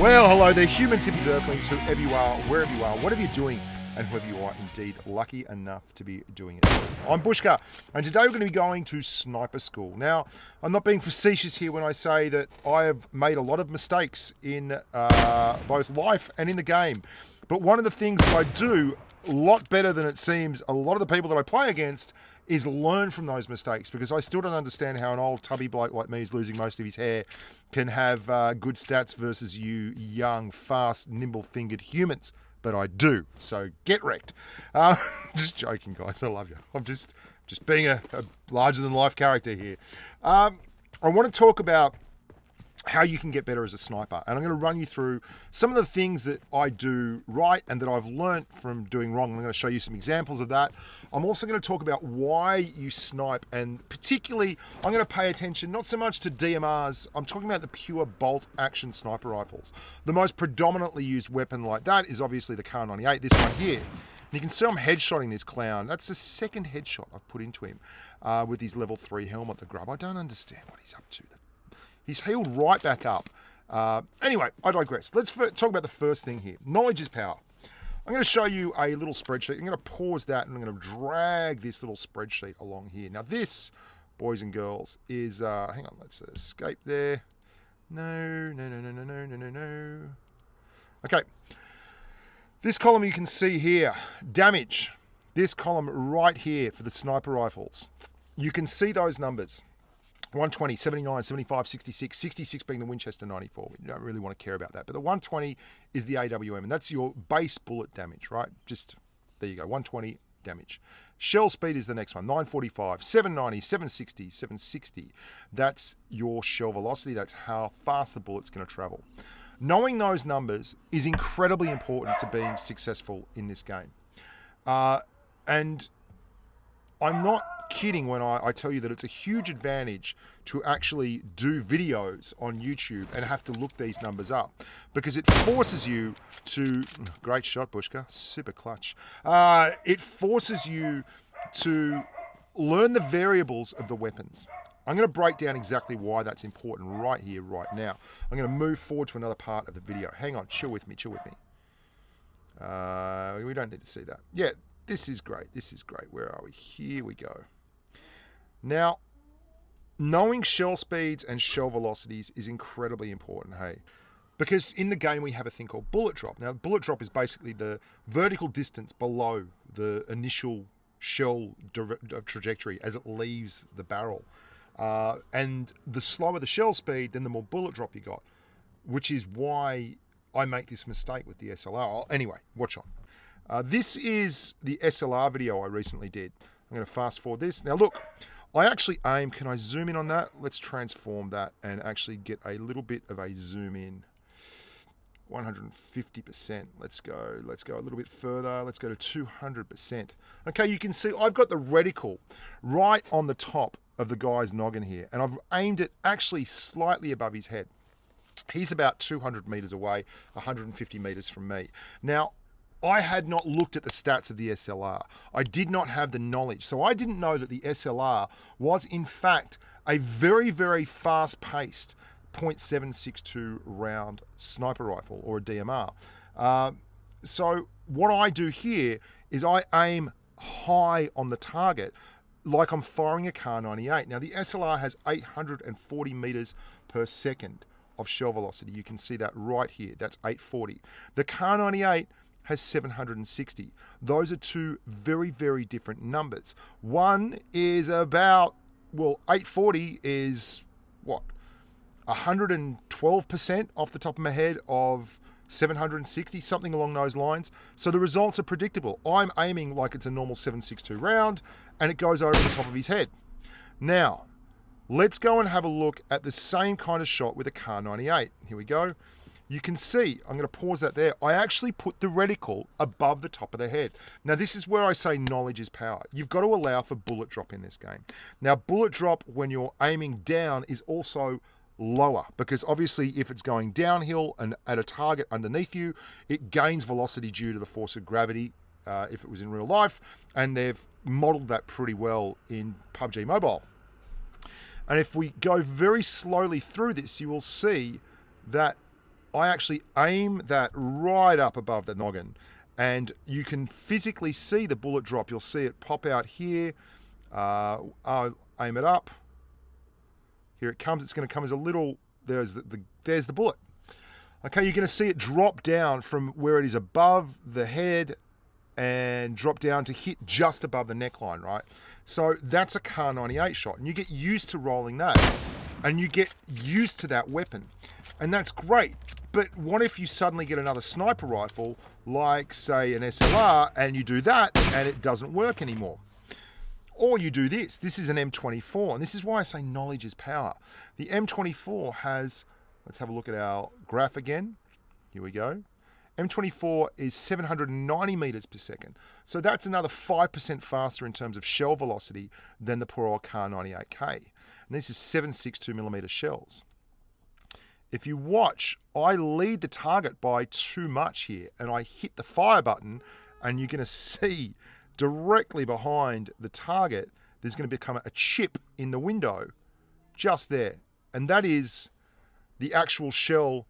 Well, hello there, humans, hippies, earthlings, whoever you are, wherever you are, whatever you're doing, and whoever you are indeed lucky enough to be doing it. I'm Bushka, and today we're going to be going to sniper school. Now, I'm not being facetious here when I say that I have made a lot of mistakes in both life and in the game. But one of the things that I do a lot better than it seems a lot of the people that I play against is learn from those mistakes, because I still don't understand how an old tubby bloke like me who's losing most of his hair can have good stats versus you young, fast, nimble-fingered humans. But I do, so get wrecked. Just joking, guys. I love you. I'm just being a larger-than-life character here. I want to talk about how you can get better as a sniper. And I'm going to run you through some of the things that I do right and that I've learnt from doing wrong. I'm going to show you some examples of that. I'm also going to talk about why you snipe, and particularly I'm going to pay attention not so much to DMRs. I'm talking about the pure bolt action sniper rifles. The most predominantly used weapon like that is obviously the Kar98, this one here. And you can see I'm headshotting this clown. That's the second headshot I've put into him with his level 3 helmet, the grub. I don't understand what he's up to. He's healed right back up. Anyway, I digress. Let's talk about the first thing here. Knowledge is power. I'm going to show you a little spreadsheet. I'm going to pause that and I'm going to drag this little spreadsheet along here. Now this, boys and girls, is... hang on, let's escape there. No. Okay. This column you can see here, damage. This column right here for the sniper rifles. You can see those numbers. 120, 79, 75, 66, 66 being the Winchester 94. We don't really want to care about that. But the 120 is the AWM, and that's your base bullet damage, right? Just, there you go, 120 damage. Shell speed is the next one, 945, 790, 760, 760. That's your shell velocity. That's how fast the bullet's going to travel. Knowing those numbers is incredibly important to being successful in this game. And I'm not kidding when I tell you that it's a huge advantage to actually do videos on YouTube and have to look these numbers up, because it forces you to... Great shot, Bushka. Super clutch. It forces you to learn the variables of the weapons. I'm going to break down exactly why that's important right here, right now. I'm going to move forward to another part of the video. Hang on, chill with me. We don't need to see that. Yeah, this is great. Where are we? Here we go. Now, knowing shell speeds and shell velocities is incredibly important, hey? Because in the game we have a thing called bullet drop. Now, bullet drop is basically the vertical distance below the initial shell trajectory as it leaves the barrel. And the slower the shell speed, then the more bullet drop you got, which is why I make this mistake with the SLR. Anyway, watch on. This is the SLR video I recently did. I'm going to fast forward this. Now look, I actually aim, can I zoom in on that? Let's transform that and actually get a little bit of a zoom in. 150%. Let's go a little bit further. Let's go to 200%. Okay, you can see I've got the reticle right on the top of the guy's noggin here, and I've aimed it actually slightly above his head. He's about 200 meters away, 150 meters from me. Now, I had not looked at the stats of the SLR. I did not have the knowledge. So I didn't know that the SLR was, in fact, a very, very fast-paced .762 round sniper rifle, or a DMR. So what I do here is I aim high on the target like I'm firing a Kar98. Now, the SLR has 840 meters per second of shell velocity. You can see that right here. That's 840. The Kar98 has 760. Those are two very, very different numbers. One is about, well, 840 is what? 112% off the top of my head of 760, something along those lines. So the results are predictable. I'm aiming like it's a normal 7.62 round, and it goes over the top of his head. Now, let's go and have a look at the same kind of shot with a Kar98. Here we go. You can see, I'm going to pause that there. I actually put the reticle above the top of the head. Now, this is where I say knowledge is power. You've got to allow for bullet drop in this game. Now, bullet drop when you're aiming down is also lower, because obviously if it's going downhill and at a target underneath you, it gains velocity due to the force of gravity if it was in real life, and they've modeled that pretty well in PUBG Mobile. And if we go very slowly through this, you will see that I actually aim that right up above the noggin, and you can physically see the bullet drop. You'll see it pop out here. I'll aim it up. Here it comes. It's going to come as a little, there's the bullet. Okay, you're going to see it drop down from where it is above the head and drop down to hit just above the neckline, right? So that's a Kar 98 shot, and you get used to rolling that, and you get used to that weapon, and that's great. But what if you suddenly get another sniper rifle, like say an SLR, and you do that, and it doesn't work anymore? Or you do this. This is an M24, and this is why I say knowledge is power. The M24 has, let's have a look at our graph again. Here we go. M24 is 790 meters per second. So that's another 5% faster in terms of shell velocity than the poor old Kar 98K. And this is 7.62 millimeter shells. If you watch, I lead the target by too much here, and I hit the fire button, and you're going to see directly behind the target, there's going to become a chip in the window just there. And that is the actual shell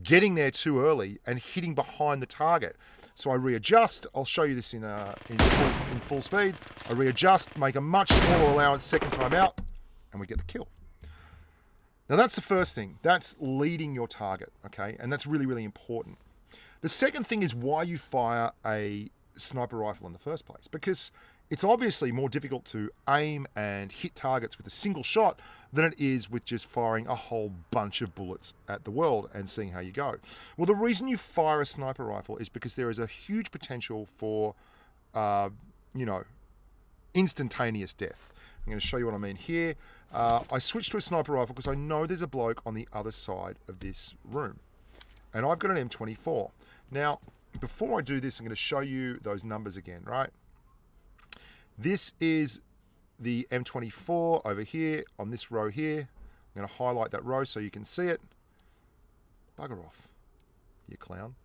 getting there too early and hitting behind the target. So I readjust. I'll show you this in full speed. I readjust, make a much smaller allowance second time out, and we get the kill. Now that's the first thing. That's leading your target, okay? And that's really, really important. The second thing is why you fire a sniper rifle in the first place, because it's obviously more difficult to aim and hit targets with a single shot than it is with just firing a whole bunch of bullets at the world and seeing how you go. Well, the reason you fire a sniper rifle is because there is a huge potential for, instantaneous death. I'm going to show you what I mean here. I switched to a sniper rifle because I know there's a bloke on the other side of this room, and I've got an M24. Now, before I do this, I'm going to show you those numbers again, right? This is the M24 over here on this row here. I'm going to highlight that row so you can see it. Bugger off, you clown.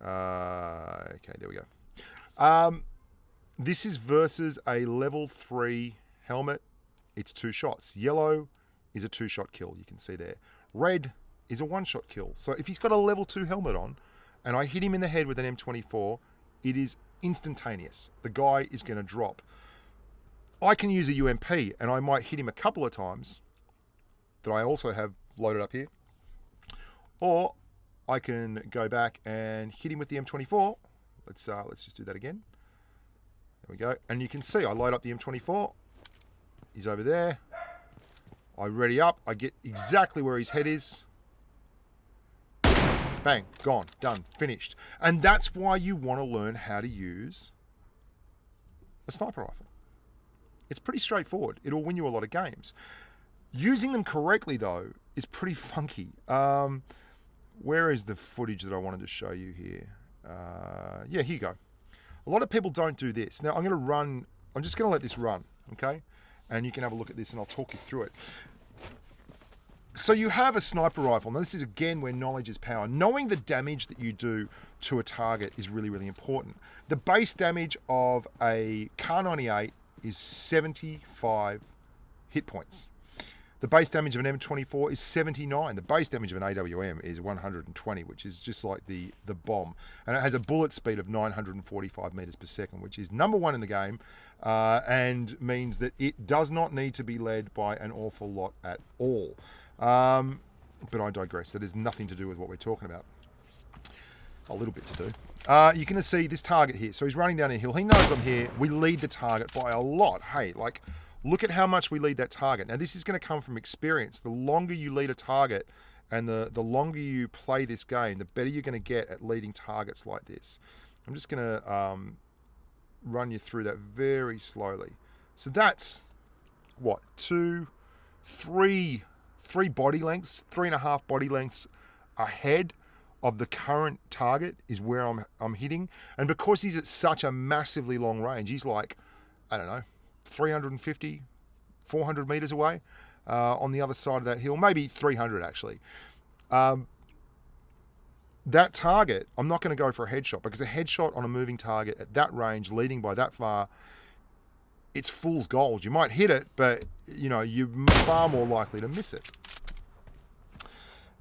Okay, there we go. This is versus a level 3 helmet. It's 2 shots. Yellow is a 2-shot kill, you can see there. Red is a 1-shot kill. So if he's got a level 2 helmet on, and I hit him in the head with an M24, it is instantaneous. The guy is going to drop. I can use a UMP, and I might hit him a couple of times that I also have loaded up here. Or I can go back and hit him with the M24. Let's just do that again. There we go. And you can see I load up the M24. He's over there. I ready up. I get exactly where his head is. Bang, gone, done, finished. And that's why you want to learn how to use a sniper rifle. It's pretty straightforward. It'll win you a lot of games. Using them correctly, though, is pretty funky. Where is the footage that I wanted to show you here? Yeah, here you go. A lot of people don't do this. Now, I'm just going to let this run, okay? And you can have a look at this and I'll talk you through it. So you have a sniper rifle. Now this is again where knowledge is power. Knowing the damage that you do to a target is really, really important. The base damage of a Kar 98 is 75 hit points. The base damage of an M24 is 79. The base damage of an AWM is 120, which is just like the bomb. And it has a bullet speed of 945 meters per second, which is number 1 in the game, and means that it does not need to be led by an awful lot at all. But I digress. That has nothing to do with what we're talking about. A little bit to do. You're going to see this target here. So he's running down a hill. He knows I'm here. We lead the target by a lot. Hey, like, look at how much we lead that target. Now, this is going to come from experience. The longer you lead a target and the longer you play this game, the better you're going to get at leading targets like this. I'm just going to run you through that very slowly. So that's, what, 3 body lengths, 3.5 body lengths ahead of the current target is where I'm hitting. And because he's at such a massively long range, he's like, I don't know, 350, 400 meters away on the other side of that hill, maybe 300 actually. That target, I'm not going to go for a headshot, because a headshot on a moving target at that range, leading by that far, it's fool's gold. You might hit it, but you know, you're far more likely to miss it.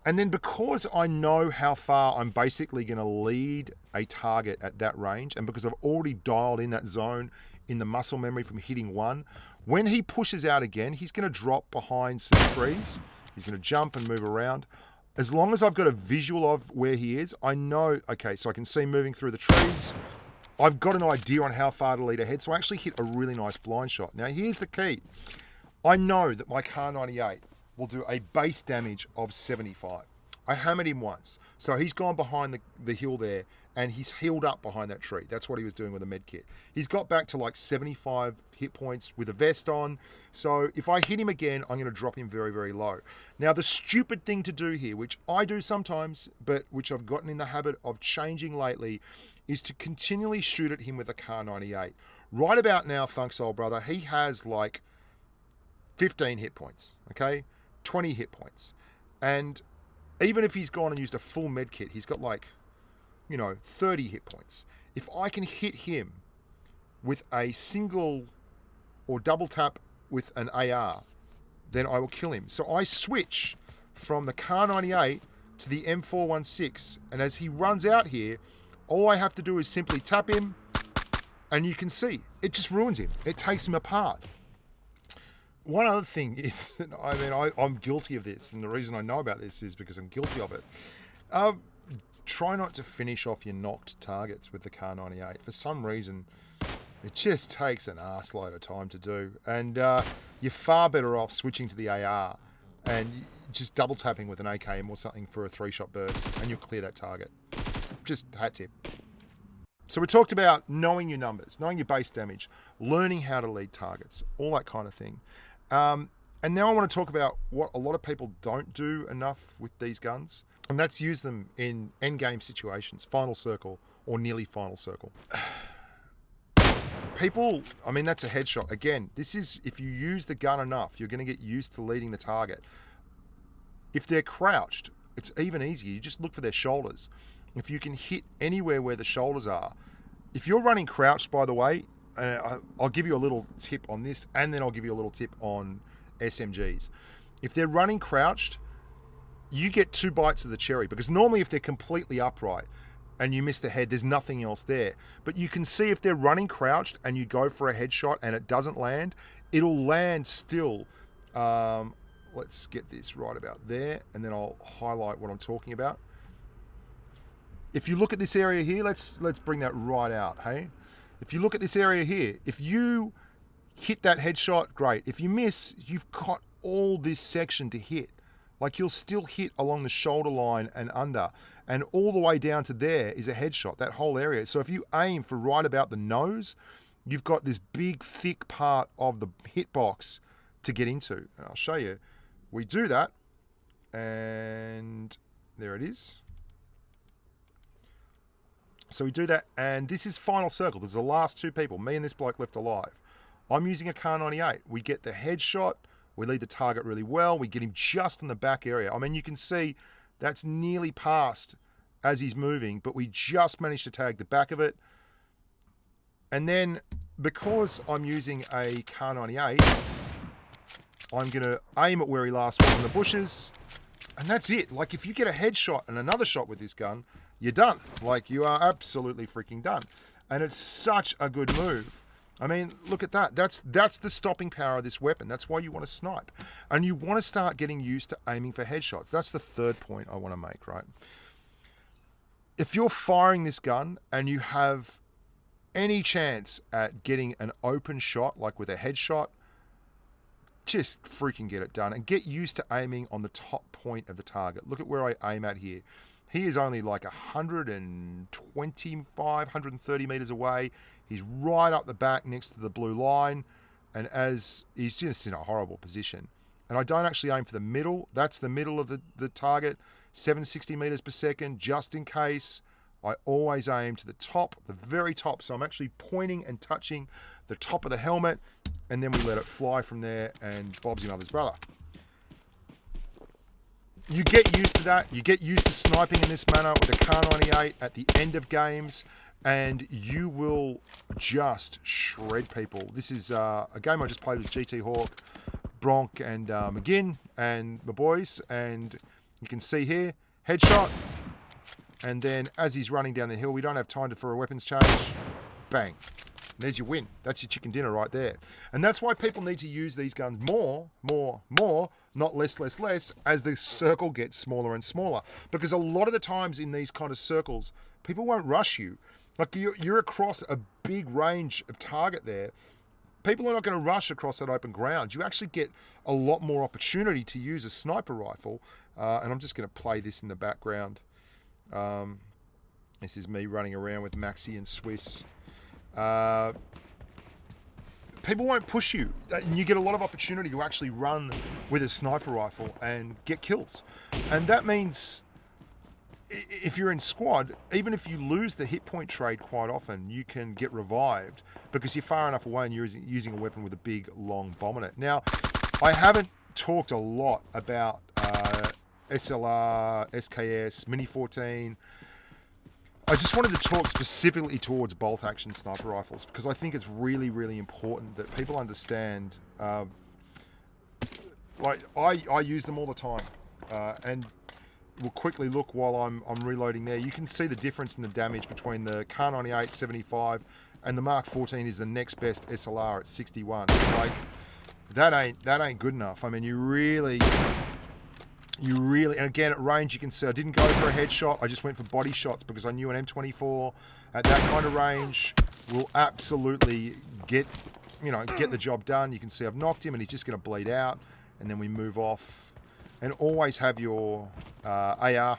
And then because I know how far I'm basically going to lead a target at that range, and because I've already dialed in that zone in the muscle memory from hitting one, when he pushes out again, he's going to drop behind some trees. He's going to jump and move around. As long as I've got a visual of where he is, I know, okay, so I can see him moving through the trees. I've got an idea on how far to lead ahead, so I actually hit a really nice blind shot. Now, here's the key. I know that my Kar 98 will do a base damage of 75. I hammered him once. So he's gone behind the hill there, and he's healed up behind that tree. That's what he was doing with a med kit. He's got back to like 75 hit points with a vest on. So if I hit him again, I'm going to drop him very, very low. Now, the stupid thing to do here, which I do sometimes, but which I've gotten in the habit of changing lately, is to continually shoot at him with a Kar 98. Right about now, Funk's old brother, he has like 15 hit points, okay? 20 hit points. And even if he's gone and used a full med kit, he's got like, 30 hit points. If I can hit him with a single or double tap with an AR, then I will kill him. So I switch from the Kar 98 to the M416. And as he runs out here, all I have to do is simply tap him, and you can see, it just ruins him. It takes him apart. One other thing is, I'm guilty of this, and the reason I know about this is because I'm guilty of it. Try not to finish off your knocked targets with the Kar 98. For some reason, it just takes an arseload of time to do. And you're far better off switching to the AR and just double tapping with an AKM or something for a 3-shot burst, and you'll clear that target. Just hat tip. So we talked about knowing your numbers, knowing your base damage, learning how to lead targets, all that kind of thing. And now I want to talk about what a lot of people don't do enough with these guns, and that's use them in endgame situations, final circle or nearly final circle. People, that's a headshot. Again, this is, if you use the gun enough, you're going to get used to leading the target. If they're crouched, it's even easier. You just look for their shoulders. If you can hit anywhere where the shoulders are. If you're running crouched, by the way, I'll give you a little tip on this, and then I'll give you a little tip on SMGs. If they're running crouched, you get 2 bites of the cherry, because normally if they're completely upright and you miss the head, there's nothing else there. But you can see if they're running crouched and you go for a headshot and it doesn't land, it'll land still. Let's get this right about there, and then I'll highlight what I'm talking about. If you look at this area here, let's bring that right out, hey? If you look at this area here, if you hit that headshot, great. If you miss, you've got all this section to hit. Like, you'll still hit along the shoulder line and under, and all the way down to there is a headshot, that whole area. So if you aim for right about the nose, you've got this big, thick part of the hitbox to get into. And I'll show you. We do that, and there it is. So we do that, and this is final circle. There's the last 2 people, me and this bloke left alive. I'm using a Kar 98. We get the headshot. We lead the target really well. We get him just in the back area. You can see that's nearly past as he's moving, but we just managed to tag the back of it. And then, because I'm using a Kar 98, I'm going to aim at where he last was in the bushes, and that's it. Like, if you get a headshot and another shot with this gun, you're done. Like, you are absolutely freaking done. And it's such a good move. Look at that. That's the stopping power of this weapon. That's why you want to snipe. And you want to start getting used to aiming for headshots. That's the third point I want to make, right? If you're firing this gun and you have any chance at getting an open shot, like with a headshot, just freaking get it done and get used to aiming on the top point of the target. Look at where I aim at here. He is only like 125, 130 meters away. He's right up the back next to the blue line. And as he's just in a horrible position. And I don't actually aim for the middle. That's the middle of the target, 760 meters per second, just in case. I always aim to the top, the very top. So I'm actually pointing and touching the top of the helmet, and then we let it fly from there, and Bob's your mother's brother. You get used to that. You get used to sniping in this manner with a Kar 98 at the end of games, and you will just shred people. This is a game I just played with GT Hawk, Bronk, and McGinn, and my boys, and You can see here, headshot. And then as he's running down the hill, we don't have time for a weapons change. Bang. There's your win. That's your chicken dinner right there. And that's why people need to use these guns more, not less, as the circle gets smaller and smaller. Because a lot of the times in these kind of circles, people won't rush you. Like you're across a big range of target there. People are not going to rush across that open ground. You actually get a lot more opportunity to use a sniper rifle. And I'm just going to play this in the background. This is me running around with Maxi and Swiss. People won't push you, and you get a lot of opportunity to actually run with a sniper rifle and get kills. And that means if you're in squad, even if you lose the hit point trade quite often, you can get revived because you're far enough away and you're using a weapon with a big long bomb on it. Now, I haven't talked a lot about SLR, SKS, Mini 14. I just wanted to talk specifically towards bolt action sniper rifles because I think it's really, really important that people understand. Like I use them all the time, and we'll quickly look while I'm reloading there. You can see the difference in the damage between the Kar 98 75 and the Mark 14 is the next best SLR at 61. Like that ain't good enough. I mean, you really, and again at range you can see I didn't go for a headshot. I just went for body shots because I knew an M24 at that kind of range will absolutely get the job done. You can see I've knocked him and he's just going to bleed out, and then we move off. And always have your AR. I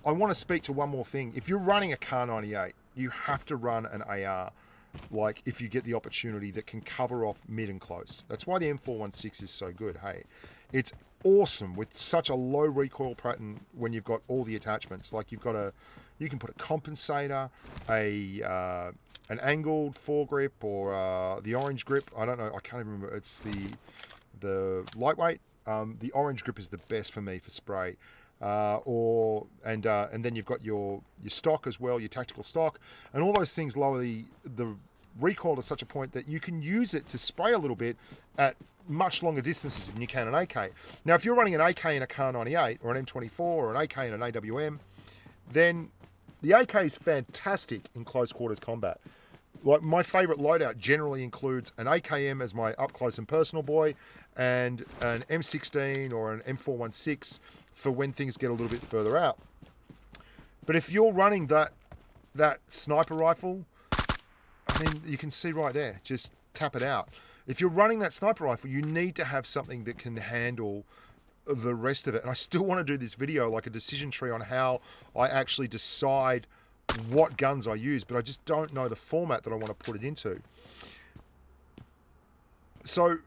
want to speak to one more thing. If you're running a Kar 98, you have to run an AR. Like if you get the opportunity that can cover off mid and close. That's why the M416 is so good. Hey, it's awesome with such a low recoil pattern when you've got all the attachments. Like you can put a compensator, an angled foregrip, or the orange grip. I don't know. I can't even remember. It's the lightweight. The orange grip is the best for me for spray. And then you've got your stock as well, your tactical stock, and all those things lower the recoil to such a point that you can use it to spray a little bit at much longer distances than you can an AK. Now, if you're running an AK in a Kar 98 or an M24 or an AK in an AWM, then the AK is fantastic in close quarters combat. Like my favorite loadout generally includes an AKM as my up close and personal boy, and an M16 or an M416 for when things get a little bit further out. But if you're running that sniper rifle, I mean, you can see right there, just tap it out. If you're running that sniper rifle, you need to have something that can handle the rest of it. And I still want to do this video, like a decision tree on how I actually decide what guns I use, but I just don't know the format that I want to put it into. So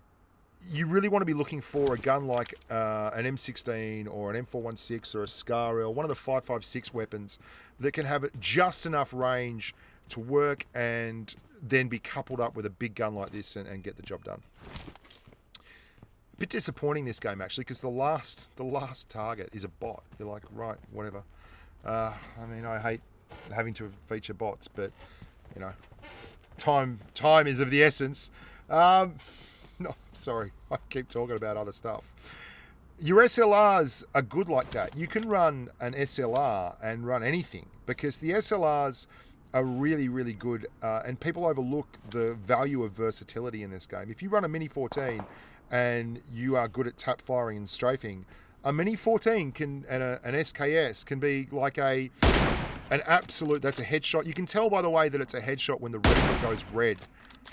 you really want to be looking for a gun like an M16 or an M416 or a SCAR or one of the 5.56 weapons that can have just enough range to work and then be coupled up with a big gun like this and get the job done. A bit disappointing this game actually, because the last target is a bot. You're like, right, whatever. I mean, I hate having to feature bots, but you know, time is of the essence. No, sorry, I keep talking about other stuff. Your SLRs are good like that. You can run an SLR and run anything because the SLRs are really, really good, and people overlook the value of versatility in this game. If you run a Mini 14 and you are good at tap firing and strafing, a Mini 14 and an SKS can be like an absolute, that's a headshot. You can tell by the way that it's a headshot when the reticle goes red.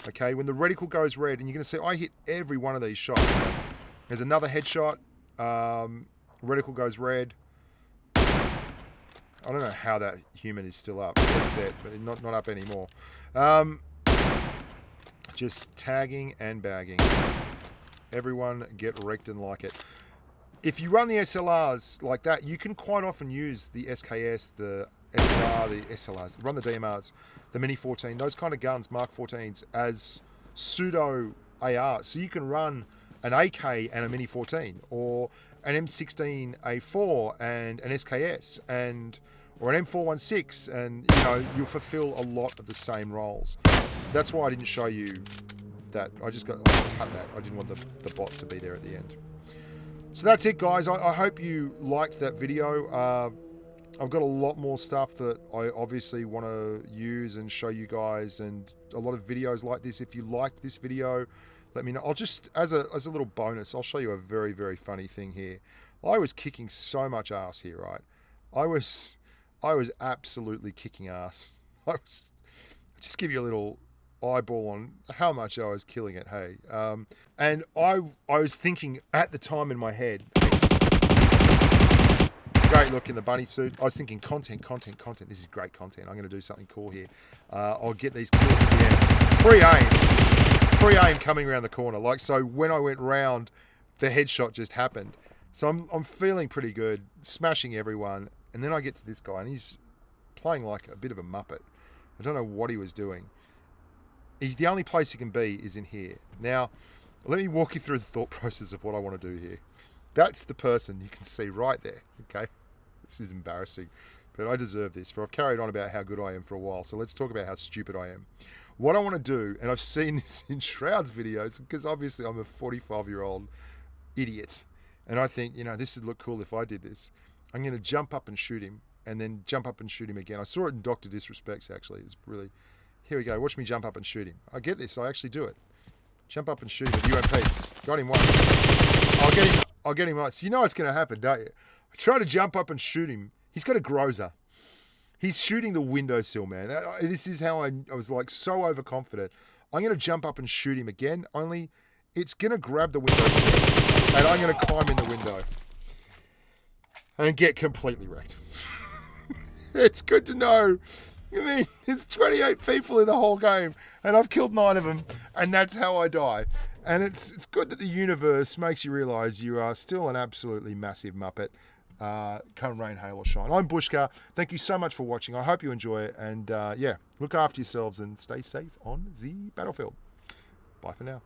Okay, when the reticle goes red, and you're going to see, I hit every one of these shots. There's another headshot, reticle goes red. I don't know how that human is still up. It's set, but not up anymore. Just tagging and bagging. Everyone get wrecked and like it. If you run the SLRs like that, you can quite often use the SKS, the SLR, the SLRs, run the DMRs, the Mini 14, those kind of guns, Mark 14s, as pseudo ARs. So you can run an AK and a Mini 14, or an M16 A4 and an SKS, or an M416, and you know, you'll fulfill a lot of the same roles. That's why I didn't show you that. I just cut that. I didn't want the bot to be there at the end. So that's it, guys. I hope you liked that video. I've got a lot more stuff that I obviously want to use and show you guys, and a lot of videos like this. If you liked this video, let me know. I'll just, as a little bonus, I'll show you a very, very funny thing here. I was kicking so much ass here, right? I was absolutely kicking ass. Just give you a little eyeball on how much I was killing it, hey. And I was thinking at the time in my head, great look in the bunny suit. I was thinking content. This is great content. I'm going to do something cool here. I'll get these kills at the end. Free aim coming around the corner. Like, so when I went round, the headshot just happened. So I'm feeling pretty good, smashing everyone. And then I get to this guy, and he's playing like a bit of a muppet. I don't know what he was doing. The only place he can be is in here. Now, let me walk you through the thought process of what I want to do here. That's the person you can see right there, okay? This is embarrassing, but I deserve this, for I've carried on about how good I am for a while, so let's talk about how stupid I am. What I want to do, and I've seen this in Shroud's videos, because obviously I'm a 45-year-old idiot, and I think, you know, this would look cool if I did this. I'm going to jump up and shoot him, and then jump up and shoot him again. I saw it in Dr. Disrespect's, actually. It's really... Here we go. Watch me jump up and shoot him. I get this. I actually do it. Jump up and shoot him with UMP. Got him once. I'll get him once. You know what's going to happen, don't you? I try to jump up and shoot him. He's got a grozer. He's shooting the windowsill, man. This is how I was like so overconfident. I'm going to jump up and shoot him again, only it's going to grab the windowsill, and I'm going to climb in the window and get completely wrecked. It's good to know. I mean, there's 28 people in the whole game, and I've killed 9 of them, and that's how I die. And it's good that the universe makes you realise you are still an absolutely massive muppet. Come rain, hail or shine. I'm Bushka. Thank you so much for watching. I hope you enjoy it, and yeah, look after yourselves and stay safe on the battlefield. Bye for now.